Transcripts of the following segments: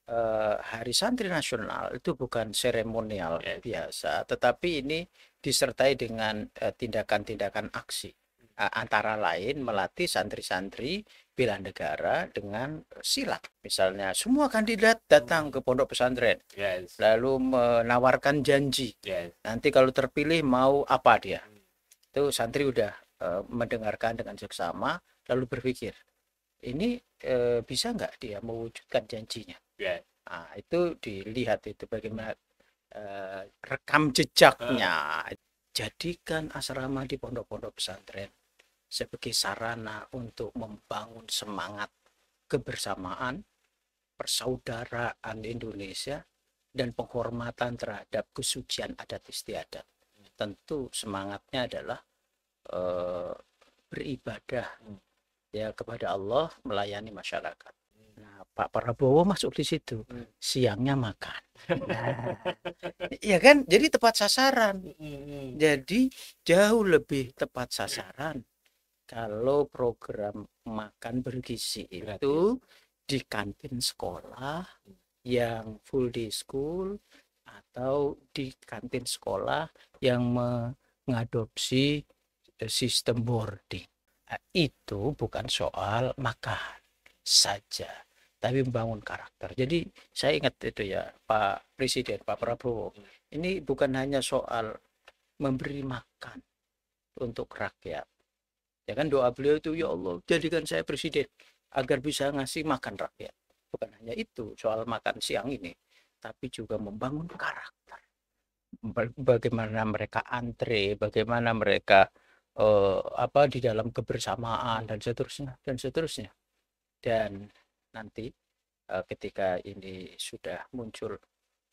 Hari Santri Nasional itu bukan seremonial Ya. biasa, tetapi ini disertai dengan tindakan-tindakan aksi. Antara lain melatih santri-santri bela negara dengan silat. Misalnya, semua kandidat datang ke pondok pesantren, Yes. lalu menawarkan janji. Yes. Nanti kalau terpilih mau apa dia? Itu santri udah mendengarkan dengan seksama, lalu berpikir, ini bisa nggak dia mewujudkan janjinya? Yes. Nah, itu dilihat itu bagaimana rekam Heeh. jejaknya. Jadikan asrama di pondok-pondok pesantren sebagai sarana untuk membangun semangat kebersamaan, persaudaraan Indonesia, dan penghormatan terhadap kesucian adat istiadat. Tentu semangatnya adalah eh, beribadah ya kepada Allah, melayani masyarakat. Nah, Pak Prabowo masuk di situ. Siangnya makan. Nah, iya kan? Jadi tepat sasaran. Jadi jauh lebih tepat sasaran kalau program makan bergizi Gratis. itu di kantin sekolah yang full day school atau di kantin sekolah yang mengadopsi sistem boarding. Nah, itu bukan soal makan saja, tapi membangun karakter. Jadi saya ingat itu ya, Pak Presiden, Pak Prabowo. Ini bukan hanya soal memberi makan untuk rakyat. Ya kan doa beliau itu, ya Allah, jadikan saya presiden agar bisa ngasih makan rakyat. Bukan hanya itu soal makan siang ini, tapi juga membangun karakter. Bagaimana mereka antre, bagaimana mereka di dalam kebersamaan dan seterusnya dan seterusnya. Dan nanti ketika ini sudah muncul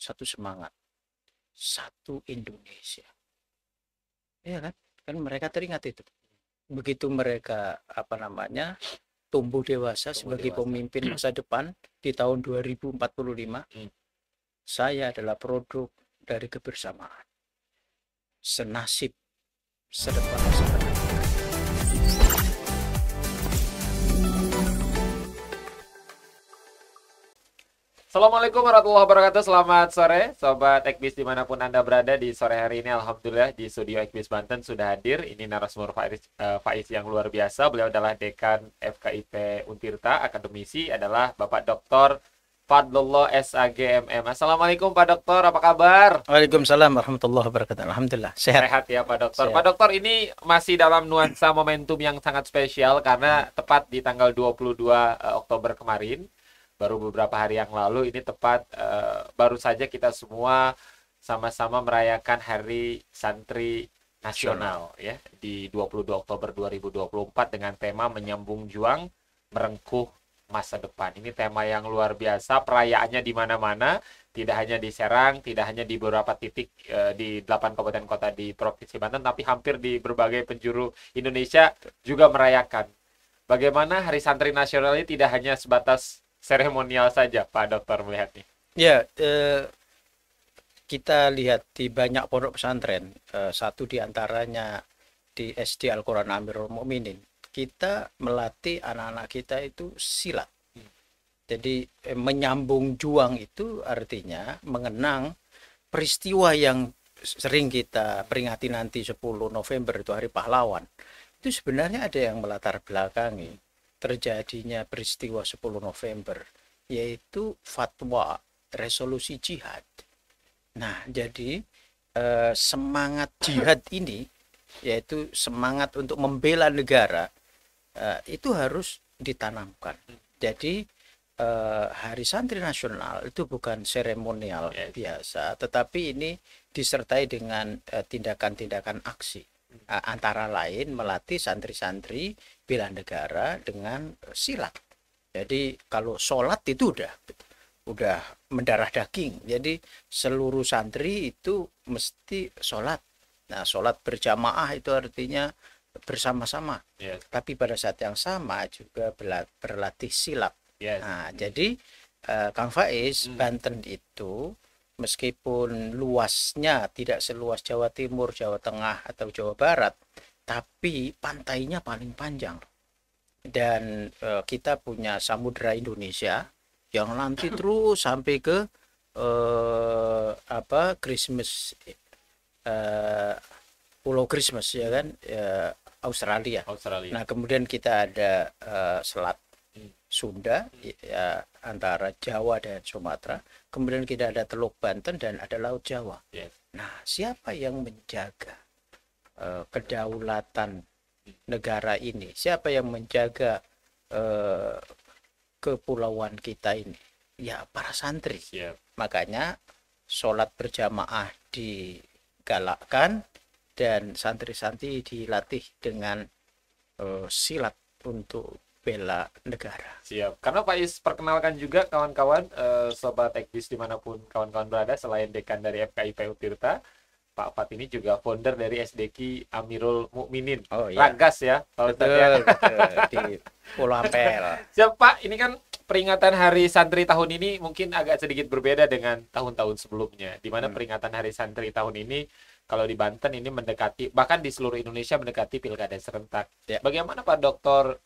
satu semangat, satu Indonesia, ya kan? Kan mereka teringat itu. Begitu mereka tumbuh dewasa sebagai Dewasa. pemimpin masa depan di tahun 2045, saya adalah produk dari kebersamaan, senasib, sedepan masa depan. Assalamualaikum warahmatullahi wabarakatuh. Selamat sore, Sobat Ekbis dimanapun Anda berada di sore hari ini. Alhamdulillah di studio Ekbis Banten sudah hadir. Ini narasumber Faiz yang luar biasa. Beliau adalah Dekan FKIP Untirta, akademisi adalah Bapak Dr. Fadlullah SAGMM. Assalamualaikum Pak Dokter, apa kabar? Waalaikumsalam warahmatullahi wabarakatuh. Alhamdulillah sehat. Sehat ya Pak Dokter. Pak Sehat. Dokter, ini masih dalam nuansa momentum yang sangat spesial karena tepat di tanggal 22 Oktober kemarin, baru beberapa hari yang lalu, ini tepat baru saja kita semua sama-sama merayakan Hari Santri Nasional ya di 22 Oktober 2024 dengan tema menyambung juang merengkuh masa depan. Ini tema yang luar biasa, perayaannya di mana-mana, tidak hanya di Serang, tidak hanya di beberapa titik di 8 kabupaten kota di Provinsi Banten, tapi hampir di berbagai penjuru Indonesia juga merayakan. Bagaimana Hari Santri Nasional ini tidak hanya sebatas seremonial saja, Pak Dokter melihatnya? Ya, kita lihat di banyak pondok pesantren, satu di antaranya di SD Al-Quran Amirul Mukminin, kita melatih anak-anak kita itu silat. Jadi menyambung juang itu artinya mengenang peristiwa yang sering kita peringati nanti 10 November itu Hari Pahlawan. Itu sebenarnya ada yang melatar belakangi terjadinya peristiwa 10 November, yaitu fatwa resolusi jihad. Nah, jadi semangat jihad ini, yaitu semangat untuk membela negara, itu harus ditanamkan. Jadi Hari Santri Nasional itu bukan seremonial biasa, tetapi ini disertai dengan tindakan-tindakan aksi. Antara lain melatih santri-santri bela negara dengan silat. Jadi kalau sholat itu udah mendarah daging. Jadi seluruh santri itu mesti sholat. Nah, sholat berjamaah itu artinya bersama-sama. Yes. Tapi pada saat yang sama juga berlatih silat. Yes. Nah, jadi Kang Faiz, Banten itu meskipun luasnya tidak seluas Jawa Timur, Jawa Tengah, atau Jawa Barat, tapi pantainya paling panjang. Dan kita punya Samudra Indonesia yang nanti terus sampai ke Christmas, eh, Pulau Christmas ya kan, Australia. Australia. Nah kemudian kita ada Selat Hmm. Sunda ya, antara Jawa dan Sumatera. Kemudian kita ada Teluk Banten dan ada Laut Jawa. Yes. Nah siapa yang menjaga kedaulatan negara ini? Siapa yang menjaga kepulauan kita ini? Ya para santri. Siap. Makanya sholat berjamaah digalakkan dan santri-santri dilatih dengan silat untuk bela negara. Siap. Karena Pak Is perkenalkan juga kawan-kawan, sobat Ekbis dimanapun kawan-kawan berada, selain dekan dari FKI PU Tirta, Pak Fat ini juga founder dari SDQ Amirul Mukminin. Oh iya. Ragas ya, Pak Ustadz ya. Betul, di Pulau Ampel. Siap Pak, ini kan peringatan Hari Santri tahun ini mungkin agak sedikit berbeda dengan tahun-tahun sebelumnya. Di mana peringatan Hari Santri tahun ini, kalau di Banten ini mendekati, bahkan di seluruh Indonesia mendekati pilkada serentak. Ya. Bagaimana Pak Dokter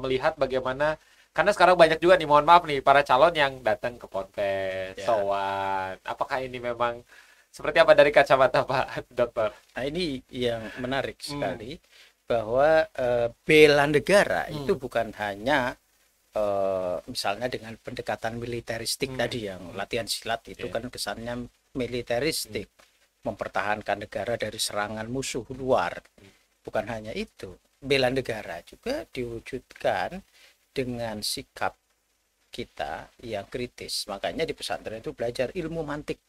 melihat bagaimana, karena sekarang banyak juga nih, mohon maaf nih, para calon yang datang ke Ponpes, Ya. sowan. Apakah ini memang seperti apa dari kacamata Pak Dokter? Nah ini yang menarik sekali, bahwa bela negara itu bukan hanya misalnya dengan pendekatan militeristik tadi, yang latihan silat itu kan kesannya militeristik, mempertahankan negara dari serangan musuh luar. Bukan hanya itu, bela negara juga diwujudkan dengan sikap kita yang kritis. Makanya di pesantren itu belajar ilmu mantik.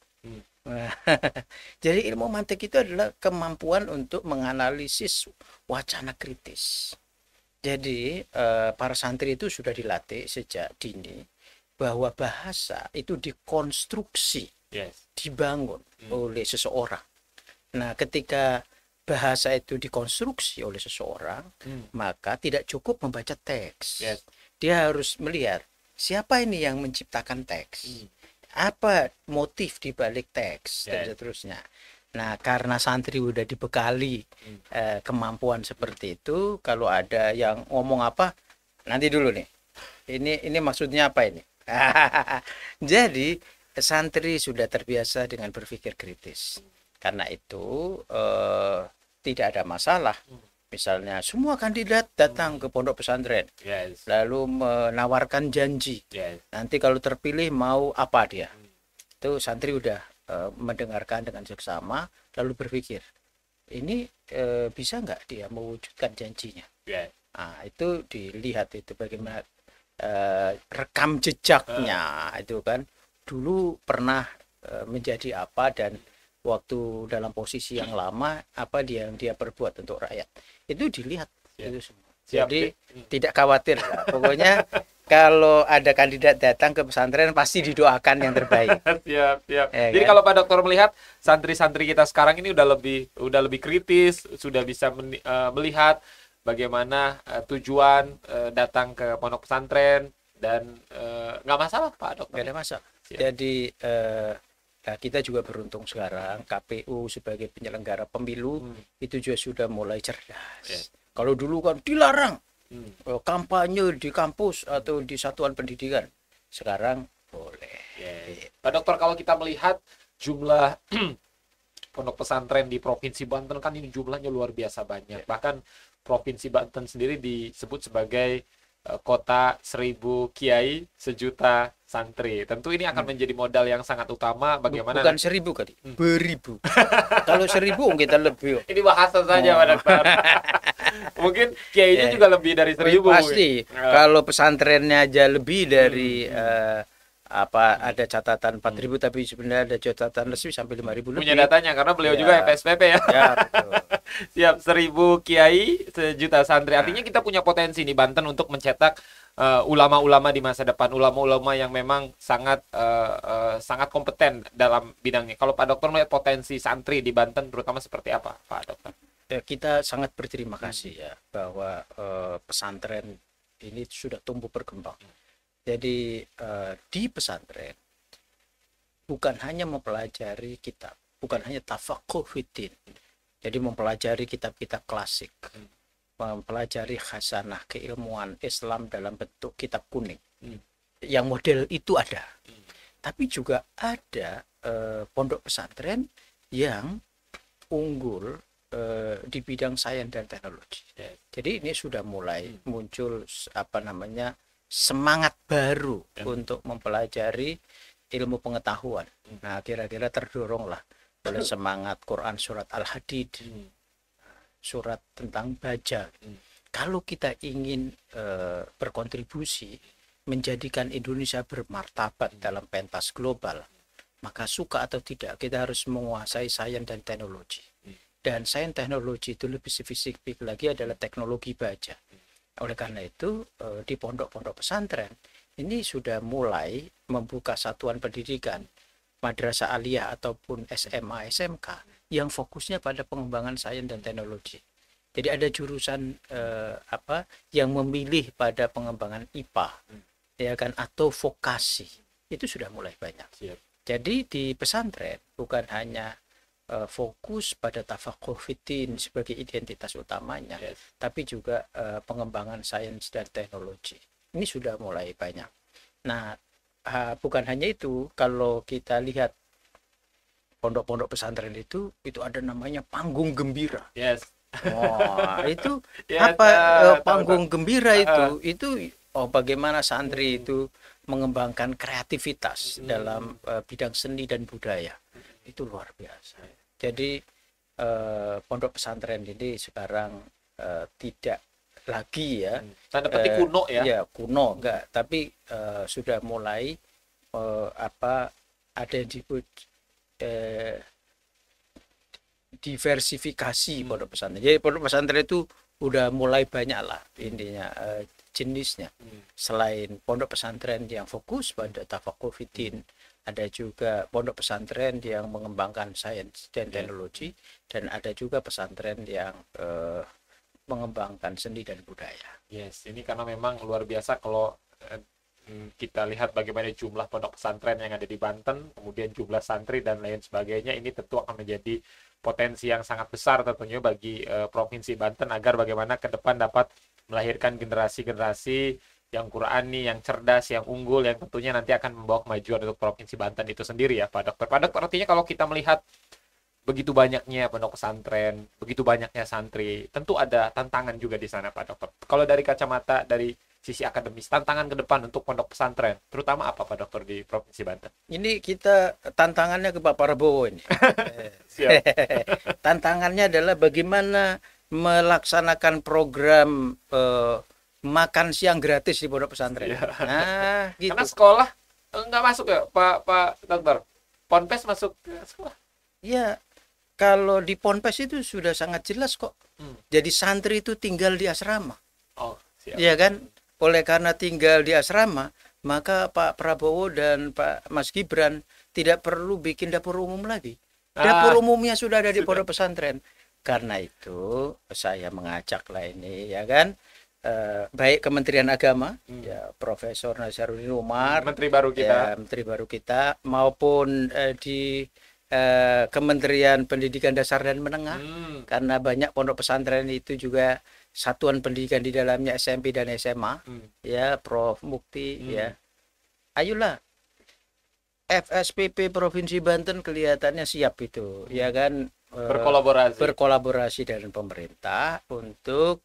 Jadi ilmu mantik itu adalah kemampuan untuk menganalisis wacana kritis. Jadi para santri itu sudah dilatih sejak dini bahwa bahasa itu dikonstruksi, dibangun oleh seseorang. Nah, ketika bahasa itu dikonstruksi oleh seseorang, maka tidak cukup membaca teks. Dia harus melihat siapa ini yang menciptakan teks, apa motif di balik teks, dan seterusnya. Nah, karena santri udah dibekali kemampuan seperti itu, kalau ada yang ngomong apa, nanti dulu nih, ini maksudnya apa ini? Jadi santri sudah terbiasa dengan berpikir kritis. Karena itu tidak ada masalah. Misalnya semua kandidat datang ke pondok pesantren, lalu menawarkan janji. Nanti kalau terpilih mau apa dia? Itu santri udah mendengarkan dengan seksama, lalu berpikir, ini bisa nggak dia mewujudkan janjinya? Nah, itu dilihat itu bagaimana rekam jejaknya itu kan. Dulu pernah menjadi apa, dan waktu dalam posisi yang lama apa yang dia perbuat untuk rakyat, itu dilihat. Itu semua. Jadi tidak khawatir lah. Pokoknya kalau ada kandidat datang ke pesantren pasti didoakan yang terbaik. Siap. Ya, Jadi kan? kalau Pak Dokter melihat santri-santri kita sekarang ini udah lebih kritis, sudah bisa melihat bagaimana tujuan datang ke pondok pesantren, dan nggak masalah Pak Dokter. Nggak ada masalah. Jadi nah, kita juga beruntung sekarang KPU sebagai penyelenggara pemilu itu juga sudah mulai cerdas. Kalau dulu kan dilarang kampanye di kampus atau di satuan pendidikan, sekarang boleh. Pak Dokter, kalau kita melihat jumlah pondok pesantren di Provinsi Banten kan ini jumlahnya luar biasa banyak. Bahkan Provinsi Banten sendiri disebut sebagai kota 1000 kiai, 1.000.000 santri. Tentu ini akan menjadi modal yang sangat utama bagaimana. Bukan 1000 kali, beribu. Kalau 1000 kita lebih. Ini bahasa saja Pak Dokter. Mungkin kiainya juga lebih dari 1000. Pasti. Kalau pesantrennya aja lebih dari ada catatan 4.000, tapi sebenarnya ada catatan resmi sampai 5.000 lebih. Punya datanya karena beliau juga PSPP ya. Ya, betul. Siap, 1000 kiai, 1.000.000 santri. Artinya kita punya potensi nih Banten untuk mencetak ulama-ulama di masa depan, ulama-ulama yang memang sangat kompeten dalam bidangnya. Kalau Pak Dokter melihat potensi santri di Banten terutama seperti apa, Pak Dokter? Ya, kita sangat berterima kasih ya bahwa pesantren ini sudah tumbuh berkembang. Jadi di pesantren bukan hanya mempelajari kitab, bukan hanya tafaqquh fiddin. Jadi mempelajari kitab-kitab klasik, mempelajari khasanah keilmuan Islam dalam bentuk kitab kuning. yang model itu ada. Tapi juga ada pondok pesantren yang unggul di bidang sains dan teknologi. Jadi ini sudah mulai muncul apa namanya semangat baru untuk mempelajari ilmu pengetahuan. Nah, kira-kira terdoronglah oleh semangat Quran surat Al-Hadid, surat tentang baja. Kalau kita ingin berkontribusi menjadikan Indonesia bermartabat dalam pentas global, maka suka atau tidak kita harus menguasai sains dan teknologi. Dan sains teknologi itu lebih spesifik lagi adalah teknologi baja. Oleh karena itu di pondok-pondok pesantren ini sudah mulai membuka satuan pendidikan madrasah aliyah ataupun SMA SMK yang fokusnya pada pengembangan sains dan teknologi. Jadi ada jurusan yang memilih pada pengembangan IPA, ya kan, atau vokasi. Itu sudah mulai banyak. Jadi di pesantren bukan hanya fokus pada tafaquh fiddin sebagai identitas utamanya, tapi juga pengembangan sains dan teknologi. Ini sudah mulai banyak. Nah, bukan hanya itu, kalau kita lihat pondok-pondok pesantren itu ada namanya panggung gembira. Itu panggung gembira itu bagaimana santri itu mengembangkan kreativitas dalam bidang seni dan budaya. Itu luar biasa. Jadi pondok pesantren ini sekarang tidak lagi tanda petik kuno ya kuno enggak, tapi sudah mulai ada yang disebut diversifikasi pondok pesantren. Jadi pondok pesantren itu udah mulai banyak lah intinya jenisnya. Selain pondok pesantren yang fokus pada tafaquh fiddin, ada juga pondok pesantren yang mengembangkan sains dan teknologi, dan ada juga pesantren yang mengembangkan seni dan budaya. Ini karena memang luar biasa kalau kita lihat bagaimana jumlah pondok pesantren yang ada di Banten, kemudian jumlah santri dan lain sebagainya, ini tentu akan menjadi potensi yang sangat besar tentunya bagi Provinsi Banten agar bagaimana ke depan dapat melahirkan generasi-generasi yang Qurani, yang cerdas, yang unggul, yang tentunya nanti akan membawa kemajuan untuk Provinsi Banten itu sendiri ya Pak Dokter. Pak Dokter, artinya kalau kita melihat begitu banyaknya pondok pesantren, begitu banyaknya santri, tentu ada tantangan juga di sana Pak Dokter. Kalau dari kacamata, dari sisi akademis, tantangan ke depan untuk pondok pesantren, terutama apa Pak Dokter di Provinsi Banten? Ini kita tantangannya ke Pak Prabowo ini. Tantangannya adalah bagaimana melaksanakan program makan siang gratis di pondok pesantren. Nah, gitu. Karena sekolah nggak masuk ya Pak Dokter. Ponpes masuk ke sekolah? Ya, kalau di Ponpes itu sudah sangat jelas kok. Jadi santri itu tinggal di asrama. Iya kan? Oleh karena tinggal di asrama, maka Pak Prabowo dan Pak Mas Gibran tidak perlu bikin dapur umum lagi. Dapur umumnya sudah ada di pondok pesantren. Karena itu saya mengajak lah ini, ya kan, baik Kementerian Agama, ya Profesor Nasaruddin Umar, Menteri baru kita, maupun di Kementerian Pendidikan Dasar dan Menengah, karena banyak pondok pesantren itu juga satuan pendidikan di dalamnya SMP dan SMA, ya Prof Mukti, ya, ayolah FSPP Provinsi Banten kelihatannya siap itu, ya kan, berkolaborasi dengan pemerintah untuk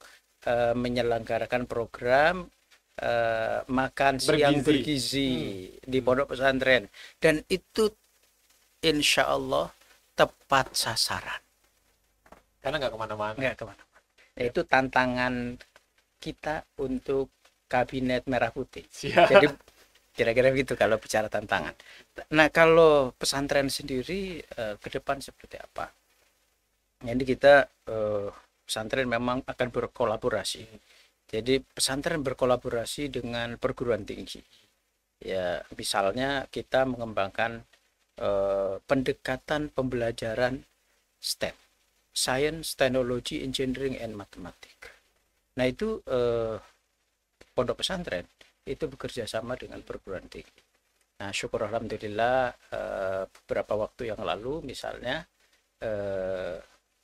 menyelenggarakan program makan siang bergizi di pondok pesantren, dan itu insya Allah tepat sasaran. Karena nggak kemana-mana. Itu tantangan kita untuk Kabinet Merah Putih. Jadi kira-kira begitu kalau bicara tantangan. Nah, kalau pesantren sendiri ke depan seperti apa? Jadi kita pesantren memang akan berkolaborasi. Jadi pesantren berkolaborasi dengan perguruan tinggi. Ya, misalnya kita mengembangkan pendekatan pembelajaran STEM, Science, Technology, Engineering, and Mathematics. Nah, itu pondok pesantren itu bekerja sama dengan perguruan tinggi. Nah, syukur alhamdulillah beberapa waktu yang lalu misalnya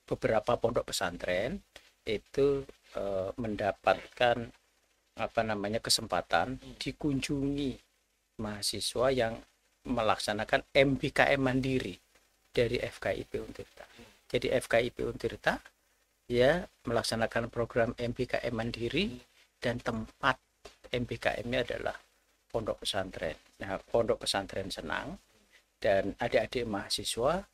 beberapa pondok pesantren itu mendapatkan kesempatan dikunjungi mahasiswa yang melaksanakan MBKM mandiri dari FKIP Untirta. Jadi FKIP Untirta ya melaksanakan program MBKM mandiri dan tempat MBKM-nya adalah pondok pesantren. Nah, pondok pesantren senang dan adik-adik mahasiswa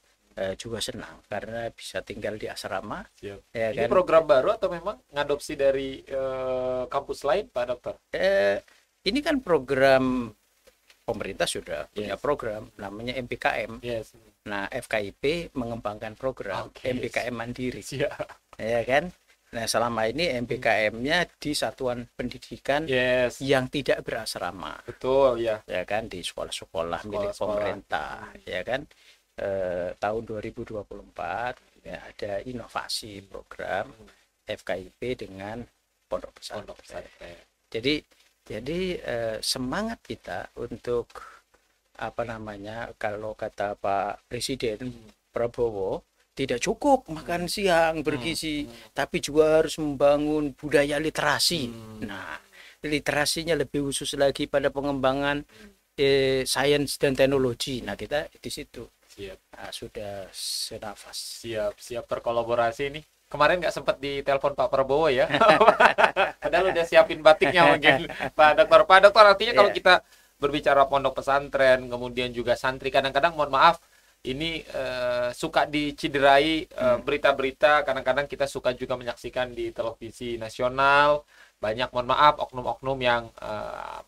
juga senang karena bisa tinggal di asrama. Siap. Ya Ini kan? program baru atau memang ngadopsi dari kampus lain, Pak Dokter? Ini kan program pemerintah sudah punya program namanya MBKM. Yes. Nah, FKIP mengembangkan program MBKM mandiri. Siap. Ya kan? Nah, selama ini MBKM-nya di satuan pendidikan Yes. yang tidak berasrama. Betul, ya. Ya kan, di sekolah-sekolah milik pemerintah, ya kan. Tahun 2024 ya, ada inovasi program FKIP dengan pondok pesantren. Jadi semangat kita untuk apa namanya, kalau kata Pak Presiden Prabowo, tidak cukup makan siang bergizi, tapi juga harus membangun budaya literasi. Nah, literasinya lebih khusus lagi pada pengembangan sains dan teknologi. Nah, kita di situ. Siap. Nah, sudah senafas. Siap berkolaborasi nih. Kemarin nggak sempat ditelepon Pak Prabowo ya. Padahal udah siapin batiknya mungkin. Pak Dokter artinya kalau kita berbicara pondok pesantren, kemudian juga santri, kadang-kadang mohon maaf, ini suka diciderai berita-berita, kadang-kadang kita suka juga menyaksikan di televisi nasional, banyak mohon maaf oknum-oknum yang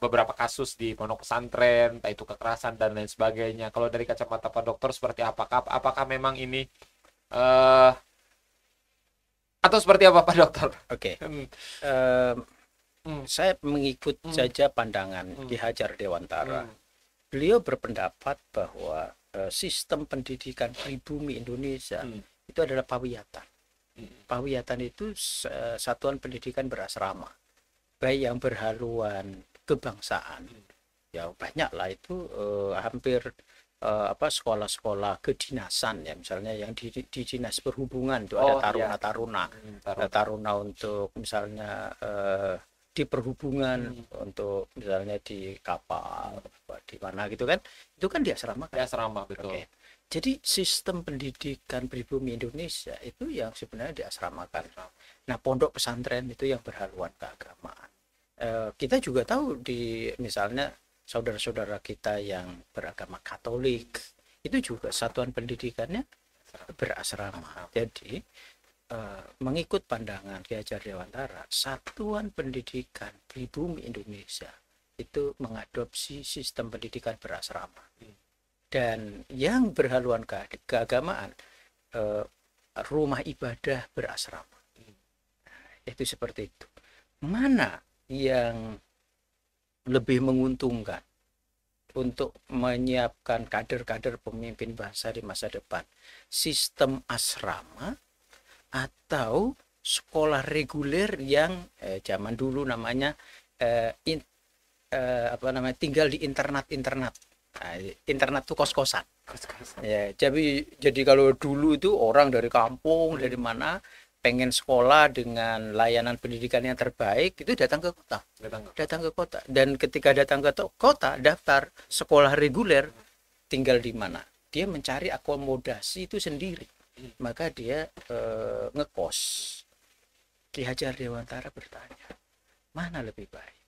beberapa kasus di pondok pesantren, entah itu kekerasan dan lain sebagainya. Kalau dari kacamata Pak Dokter seperti apakah memang ini atau seperti apa Pak Dokter? Oke. Saya mengikut saja pandangan Ki Hajar Dewantara. Beliau berpendapat bahwa sistem pendidikan pribumi Indonesia itu adalah pawiyatan. Pawiyatan itu satuan pendidikan berasrama, baik yang berhaluan kebangsaan. Ya banyaklah itu, hampir sekolah-sekolah kedinasan ya, misalnya yang di dinas perhubungan itu ada taruna untuk misalnya di perhubungan, untuk misalnya di kapal di mana gitu kan, itu kan di asrama kan? Di asrama, betul. Oke. Jadi sistem pendidikan pribumi Indonesia itu yang sebenarnya diasramakan. Nah, pondok pesantren itu yang berhaluan keagamaan. Kita juga tahu di misalnya saudara-saudara kita yang beragama Katolik itu juga satuan pendidikannya berasrama. Jadi mengikut pandangan Ki Hajar Dewantara, satuan pendidikan pribumi Indonesia itu mengadopsi sistem pendidikan berasrama. Dan yang berhaluan keagamaan, rumah ibadah berasrama. Itu seperti itu. Mana yang lebih menguntungkan untuk menyiapkan kader-kader pemimpin bangsa di masa depan? Sistem asrama atau sekolah reguler yang zaman dulu namanya tinggal di internat. Nah, internat itu kos-kosan. Ya, jadi kalau dulu itu orang dari kampung, dari mana pengen sekolah dengan layanan pendidikan yang terbaik itu datang ke kota. Datang ke kota. Dan ketika datang ke kota, daftar sekolah reguler, tinggal di mana? Dia mencari akomodasi itu sendiri. Maka dia ngekos. Ki Hajar Dewantara bertanya, mana lebih baik?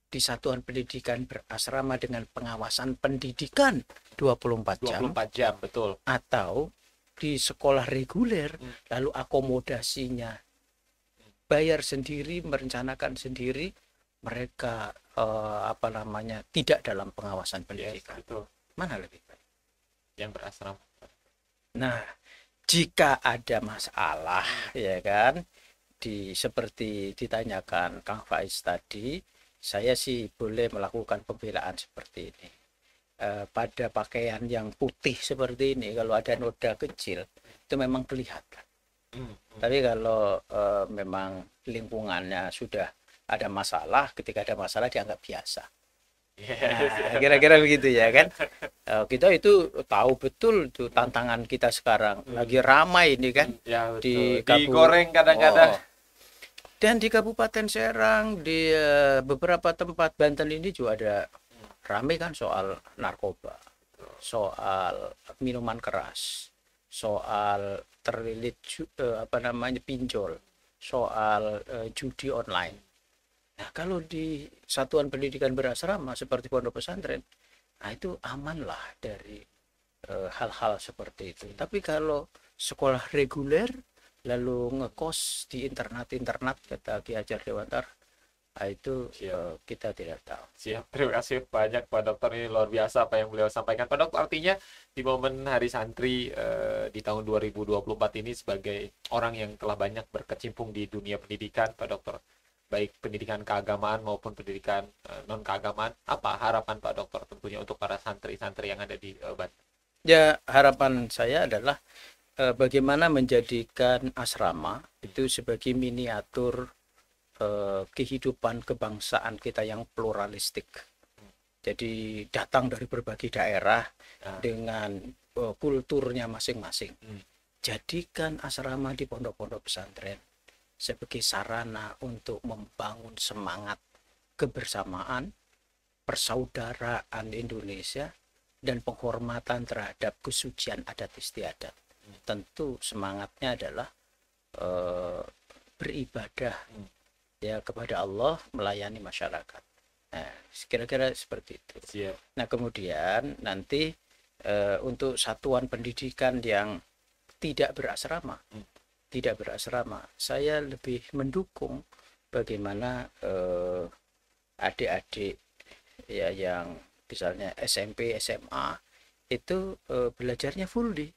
Di satuan pendidikan berasrama dengan pengawasan pendidikan 24 jam, 24 jam, betul. Atau di sekolah reguler, lalu akomodasinya bayar sendiri, merencanakan sendiri, mereka tidak dalam pengawasan pendidikan. Yes, betul. Mana lebih baik? Yang berasrama. Nah, jika ada masalah, ya kan, seperti ditanyakan Kang Faiz tadi, saya sih boleh melakukan pembelaan seperti ini. Pada pakaian yang putih seperti ini, kalau ada noda kecil, itu memang kelihatan. Tapi kalau memang lingkungannya sudah ada masalah, ketika ada masalah dianggap biasa. Nah, kira-kira begitu ya kan. Kita itu tahu betul tuh tantangan kita sekarang lagi ramai ini kan, ya, digoreng kadang-kadang. Dan di Kabupaten Serang, di beberapa tempat Banten ini juga ada rame kan soal narkoba, soal minuman keras, soal terlilit pinjol, soal judi online. Nah, kalau di satuan pendidikan berasrama seperti pondok pesantren, nah itu aman lah dari hal-hal seperti itu. Tapi kalau sekolah reguler lalu ngekos di internat kata Ki Hajar Dewantara, nah itu kita tidak tahu. Siap, terima kasih banyak Pak Dokter, ini luar biasa apa yang beliau sampaikan. Pak Dokter, artinya di momen Hari Santri di tahun 2024 ini sebagai orang yang telah banyak berkecimpung di dunia pendidikan, Pak Dokter, baik pendidikan keagamaan maupun pendidikan non keagamaan, apa harapan Pak Dokter tentunya untuk para santri-santri yang ada di Banten? Ya, harapan saya adalah bagaimana menjadikan asrama itu sebagai miniatur kehidupan kebangsaan kita yang pluralistik. Jadi datang dari berbagai daerah dengan kulturnya masing-masing. Jadikan asrama di pondok-pondok pesantren sebagai sarana untuk membangun semangat kebersamaan, persaudaraan Indonesia, dan penghormatan terhadap kesucian adat istiadat. Tentu semangatnya adalah beribadah ya kepada Allah, melayani masyarakat. Nah, kira-kira seperti itu. Siap. Nah, kemudian nanti untuk satuan pendidikan yang tidak berasrama, saya lebih mendukung bagaimana adik-adik ya yang misalnya SMP, SMA itu belajarnya full day.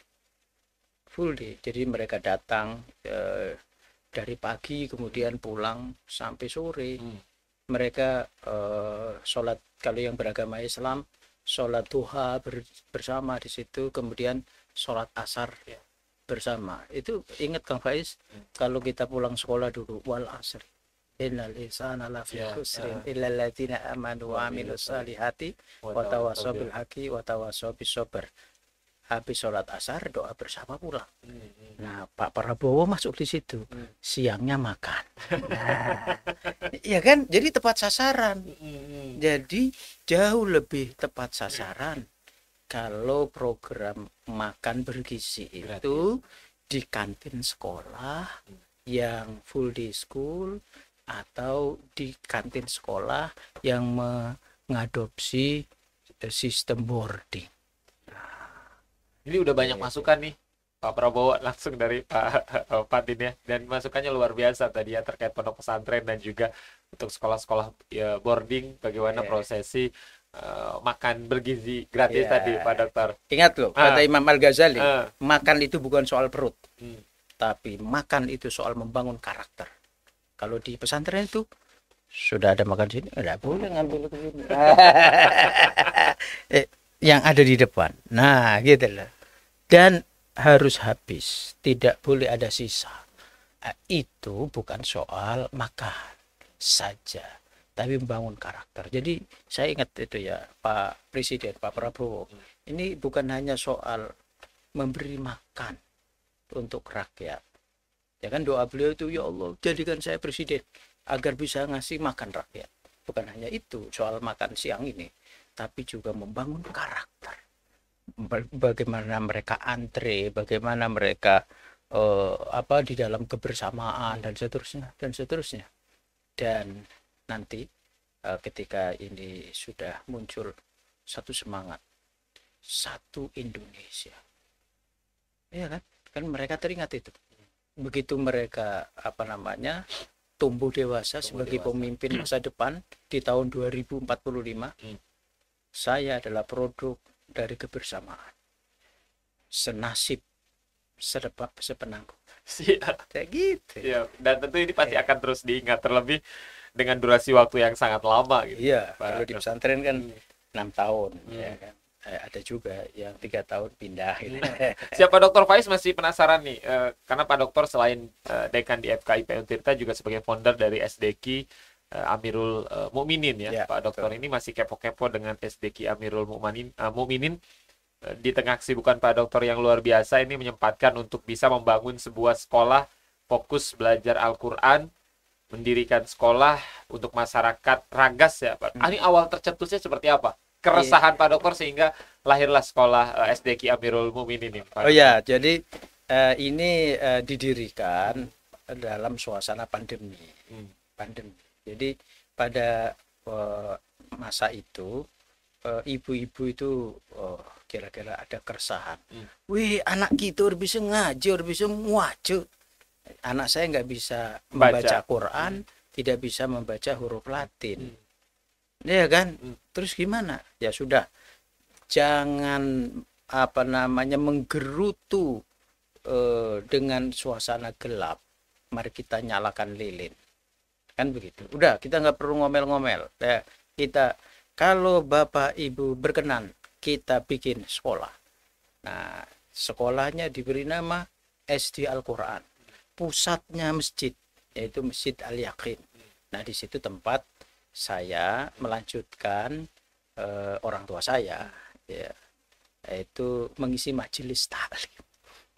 Jadi mereka datang dari pagi kemudian pulang sampai sore. Mereka sholat, kalau yang beragama Islam sholat duha bersama di situ, kemudian sholat asar bersama. Itu ingat Kang Faiz, kalau kita pulang sekolah dulu, wal asri innal insana lafi khusrin illal ladzina amanu wa amilus salihati wa tawassaw bil haqqi wa tawassaw bis sabr. Habis sholat asar doa bersama pulang. Nah, Pak Prabowo masuk di situ. Siangnya makan. Nah, ya kan, jadi tepat sasaran. Jadi jauh lebih tepat sasaran kalau program makan bergizi itu di kantin sekolah yang full day school atau di kantin sekolah yang mengadopsi sistem boarding. Ini udah banyak masukan nih Pak Prabowo langsung dari Pak Patin ya, dan masukannya luar biasa tadi ya terkait pondok pesantren dan juga untuk sekolah-sekolah ya, boarding, bagaimana prosesi makan bergizi gratis tadi Pak Dokter. Ingat loh kata Imam Al-Ghazali, makan itu bukan soal perut, tapi makan itu soal membangun karakter. Kalau di pesantren itu sudah ada makan sini, nggak boleh ngambil ke sini. Yang ada di depan. Nah, gitu loh. Dan harus habis, tidak boleh ada sisa. Itu bukan soal makan saja, tapi membangun karakter. Jadi saya ingat itu ya, Pak Presiden, Pak Prabowo. Ini bukan hanya soal memberi makan untuk rakyat. Ya kan doa beliau itu, ya Allah, jadikan saya presiden agar bisa ngasih makan rakyat. Bukan hanya itu soal makan siang ini, tapi juga membangun karakter. Bagaimana mereka antre, bagaimana mereka di dalam kebersamaan dan seterusnya. Dan nanti ketika ini sudah muncul satu semangat, satu Indonesia, ya kan mereka teringat itu. Begitu mereka tumbuh dewasa sebagai pemimpin masa depan di tahun 2045, saya adalah produk dari kebersamaan, senasib, sepenanggung. Siap. Kayak gitu. Siap. Dan tentu ini pasti akan terus diingat, terlebih dengan durasi waktu yang sangat lama gitu. Iya, kalau di pesantren kan 6 tahun ya kan. Ada juga yang 3 tahun pindah gitu. Siapa Dr. Faiz masih penasaran nih, karena Pak Dokter selain dekan di FKIP Untirta juga sebagai founder dari SDQ Amirul Mukminin ya. Pak Dokter ini masih kepo-kepo dengan SDQ Amirul Mukminin. Di tengah kesibukan Pak Dokter yang luar biasa ini menyempatkan untuk bisa membangun sebuah sekolah fokus belajar Al-Quran, mendirikan sekolah untuk masyarakat Ragas ya Pak. Ini awal tercetusnya seperti apa keresahan Pak Dokter sehingga lahirlah sekolah SD Ki Amirul Mukminin ini, Pak. Oh ya, jadi ini didirikan dalam suasana pandemi. Pandemi. Jadi pada masa itu ibu-ibu itu kira-kira ada keresahan. Wih, anak kita harus bisa ngaji, harus bisa muaca. Anak saya nggak bisa membaca Quran, tidak bisa membaca huruf Latin. Ya kan? Terus gimana? Ya sudah, jangan menggerutu dengan suasana gelap. Mari kita nyalakan lilin. Kan begitu. Udah, kita nggak perlu ngomel-ngomel. Ya, kita kalau Bapak Ibu berkenan, kita bikin sekolah. Nah, sekolahnya diberi nama SD Al-Quran. Pusatnya masjid, yaitu Masjid Al-Yaqin. Nah, di situ tempat saya melanjutkan orang tua saya, ya, yaitu mengisi majelis taklim.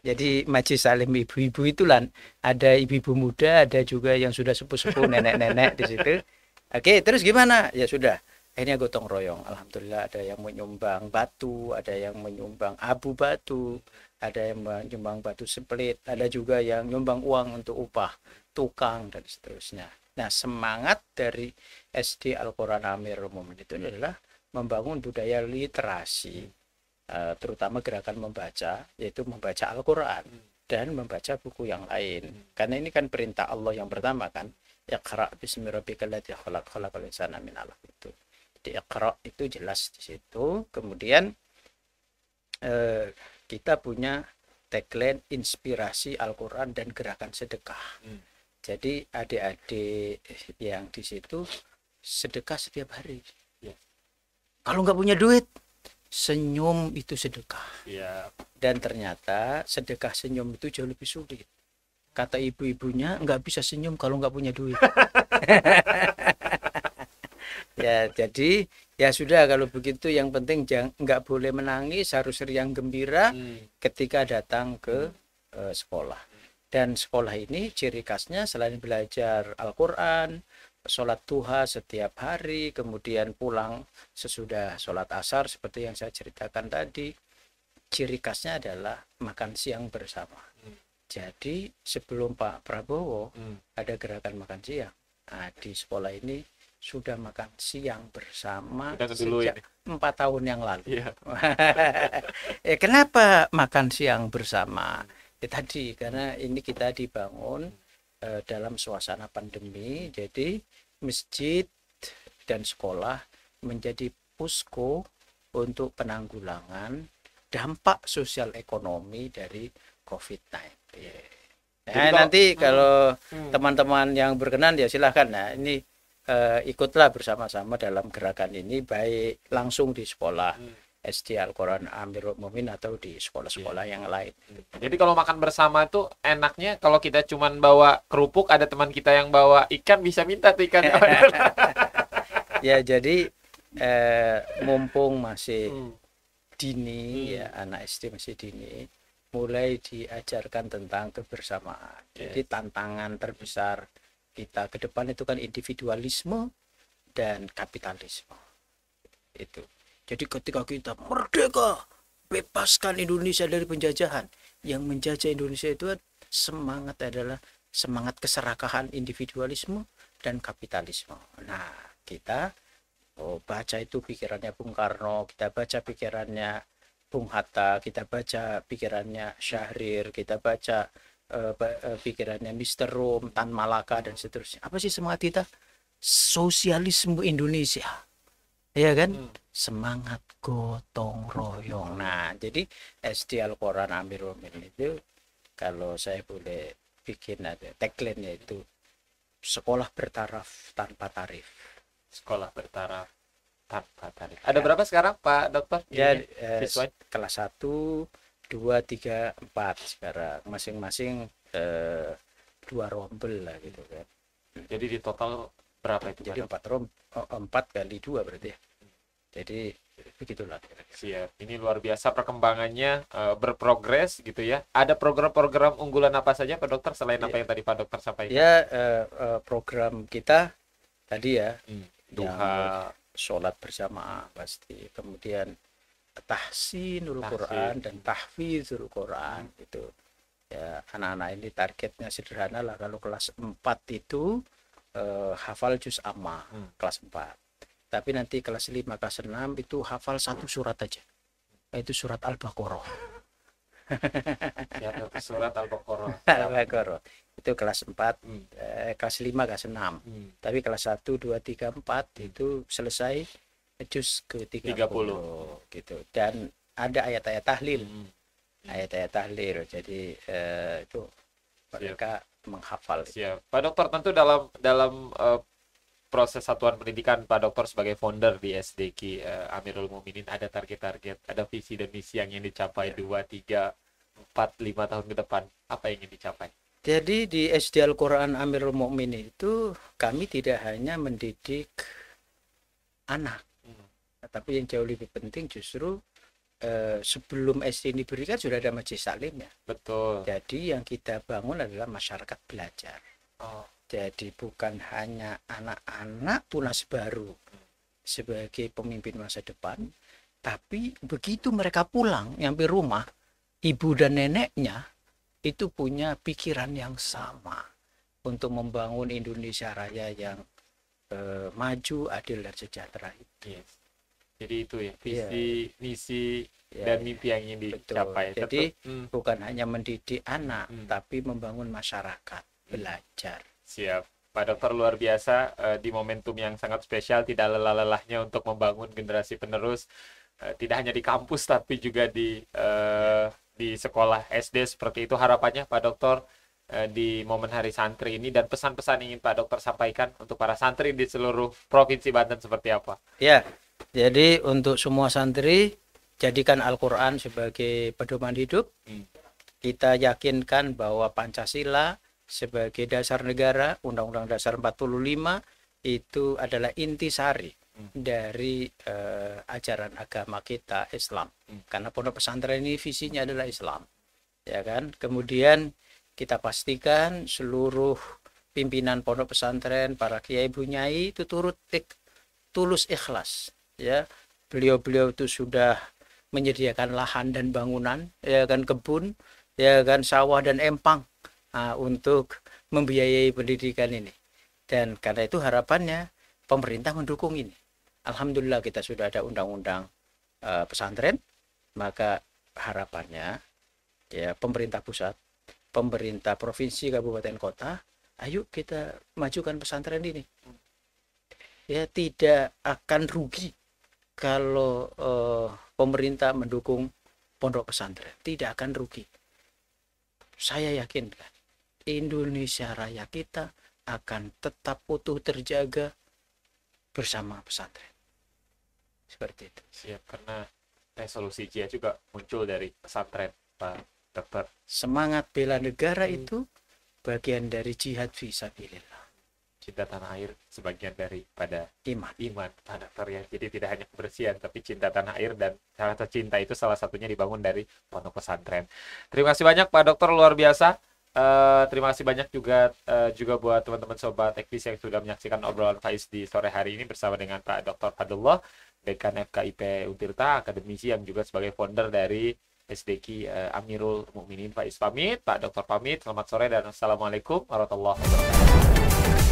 Jadi majelis taklim ibu-ibu itulah, ada ibu-ibu muda, ada juga yang sudah sepuh-sepuh, nenek-nenek di situ. Oke, terus gimana? Ya sudah. Akhirnya gotong royong, alhamdulillah ada yang menyumbang batu, ada yang menyumbang abu batu, ada yang menyumbang batu split, ada juga yang nyumbang uang untuk upah tukang dan seterusnya. Nah, semangat dari SD Al-Quran Amirul Mukminin itu adalah membangun budaya literasi, terutama gerakan membaca, yaitu membaca Al-Quran dan membaca buku yang lain. Karena ini kan perintah Allah yang pertama kan, Iqra bismi rabbikal ladzi khalaq, khalaqal insana min 'alaq itu. Di Iqra itu jelas di situ. Kemudian kita punya tagline inspirasi Al-Quran dan gerakan sedekah. Jadi adik-adik yang di situ sedekah setiap hari. Kalau nggak punya duit, senyum itu sedekah. Dan ternyata sedekah senyum itu jauh lebih sulit. Kata ibu-ibunya, nggak bisa senyum kalau nggak punya duit. Ya, jadi ya sudah, kalau begitu yang penting nggak boleh menangis, harus riang gembira ketika datang ke sekolah. Dan sekolah ini ciri khasnya selain belajar Al-Quran, sholat duha setiap hari, kemudian pulang sesudah sholat asar seperti yang saya ceritakan tadi, ciri khasnya adalah makan siang bersama. Jadi sebelum Pak Prabowo ada gerakan makan siang. Nah, di sekolah ini sudah makan siang bersama sejak 4 tahun yang lalu. Kenapa makan siang bersama? Tadi karena ini kita dibangun dalam suasana pandemi, jadi masjid dan sekolah menjadi posko untuk penanggulangan dampak sosial ekonomi dari COVID-19. Nah, nanti kalau teman-teman yang berkenan ya silahkan. Nah, ini ikutlah bersama-sama dalam gerakan ini, baik langsung di sekolah SD Al-Quran Amirul Mukminin atau di sekolah-sekolah yang lain. Jadi kalau makan bersama itu enaknya kalau kita cuman bawa kerupuk, ada teman kita yang bawa ikan, bisa minta tuh ikan. Ya, jadi mumpung masih dini, ya anak SD masih dini, mulai diajarkan tentang kebersamaan. Jadi tantangan terbesar kita ke depan itu kan individualisme dan kapitalisme. Itu. Jadi ketika kita merdeka, bebaskan Indonesia dari penjajahan, yang menjajah Indonesia itu semangat adalah semangat keserakahan individualisme dan kapitalisme. Nah, kita baca itu pikirannya Bung Karno, kita baca pikirannya Bung Hatta, kita baca pikirannya Syahrir, kita baca pikirannya Mr. Rom, Tan Malaka dan seterusnya. Apa sih semangat kita? Sosialisme Indonesia. Ya kan? Semangat gotong royong. Nah, jadi SD Al-Quran Amirul Mukminin itu, kalau saya boleh bikin ada tagline yaitu sekolah bertaraf tanpa tarif. Sekolah bertaraf tanpa tarif. Ada berapa sekarang Pak Dokter? Ya, kelas 1, 2, 3, 4 sekarang, masing-masing 2 rombel lah gitu kan. Jadi di total berapa itu? Jadi 4 kali 2 berarti ya. Jadi begitulah kira-kira. Siap. Ini luar biasa perkembangannya, berprogres gitu ya. Ada program-program unggulan apa saja Pak Dokter selain apa yang tadi Pak Dokter sampaikan? Ya, program kita tadi ya, duha, sholat berjamaah pasti, kemudian tahsinul Quran dan tahfizul Quran itu ya. Anak-anak ini targetnya sederhana lah, kalau kelas 4 itu hafal juz amma kelas 4, tapi nanti kelas 5 kelas 6 itu hafal satu surat aja, yaitu surat Al-Baqarah. Ya, surat Al-Baqarah. Al-Baqarah itu kelas 4, kelas 5 kelas 6. Tapi kelas 1 2 3 4 itu selesai juz ke 30 gitu. Dan ada ayat-ayat tahlil. Ayat-ayat tahlil. Jadi itu mereka menghafal. Siap. Pak Dokter, tentu dalam proses satuan pendidikan Pak Dokter sebagai founder di SDQ Amirul Mukminin ada target-target, ada visi dan misi yang ingin dicapai 2, 3, 4, 5 tahun ke depan. Apa yang ingin dicapai? Jadi di SD Al-Quran Amirul Mukminin itu kami tidak hanya mendidik anak, tapi yang jauh lebih penting justru sebelum SD ini diberikan sudah ada majelis taklimnya. Betul. Jadi yang kita bangun adalah masyarakat belajar. Jadi bukan hanya anak-anak tunas baru sebagai pemimpin masa depan, tapi begitu mereka pulang nyampe rumah, ibu dan neneknya itu punya pikiran yang sama untuk membangun Indonesia Raya yang maju, adil dan sejahtera. Yes. Jadi itu ya visi, misi dan mimpi yang ingin dicapai. Jadi bukan hanya mendidik anak, tapi membangun masyarakat belajar. Siap. Pak Dokter luar biasa di momentum yang sangat spesial, tidak lelah-lelahnya untuk membangun generasi penerus, tidak hanya di kampus tapi juga di sekolah SD seperti itu. Harapannya Pak Dokter di momen Hari Santri ini dan pesan-pesan ingin Pak Dokter sampaikan untuk para santri di seluruh Provinsi Banten seperti apa? Ya, jadi untuk semua santri, jadikan Al-Quran sebagai pedoman hidup. Kita yakinkan bahwa Pancasila sebagai dasar negara, Undang-Undang Dasar 45 itu adalah intisari dari ajaran agama kita, Islam. Karena pondok pesantren ini visinya adalah Islam, ya kan. Kemudian kita pastikan seluruh pimpinan pondok pesantren, para kiai bunyai itu tulus ikhlas, ya. Beliau-beliau itu sudah menyediakan lahan dan bangunan, ya kan, kebun, ya kan, sawah dan empang untuk membiayai pendidikan ini. Dan karena itu harapannya pemerintah mendukung ini. Alhamdulillah kita sudah ada undang-undang pesantren, maka harapannya ya pemerintah pusat, pemerintah provinsi, kabupaten, kota, ayo kita majukan pesantren ini. Ya, tidak akan rugi kalau pemerintah mendukung pondok pesantren, tidak akan rugi. Saya yakin kan, Indonesia Raya kita akan tetap utuh terjaga bersama pesantren. Seperti itu. Siap, karena resolusi JIA juga muncul dari pesantren, Pak Dokter. Semangat bela negara itu bagian dari jihad fisabilillah. Cinta tanah air sebagian daripada iman, Pak Dokter ya. Jadi tidak hanya kebersihan, tapi cinta tanah air dan rasa cinta itu salah satunya dibangun dari pondok pesantren. Terima kasih banyak Pak Dokter, luar biasa. Terima kasih banyak juga buat teman-teman sobat Ekvis yang sudah menyaksikan obrolan Faiz di sore hari ini bersama dengan Pak Dr. Fadlullah, Dekan FKIP Untirta, akademisi yang juga sebagai founder dari SDQ Amirul Mukminin. Faiz pamit, Pak Dr. pamit, selamat sore dan assalamualaikum warahmatullahi wabarakatuh.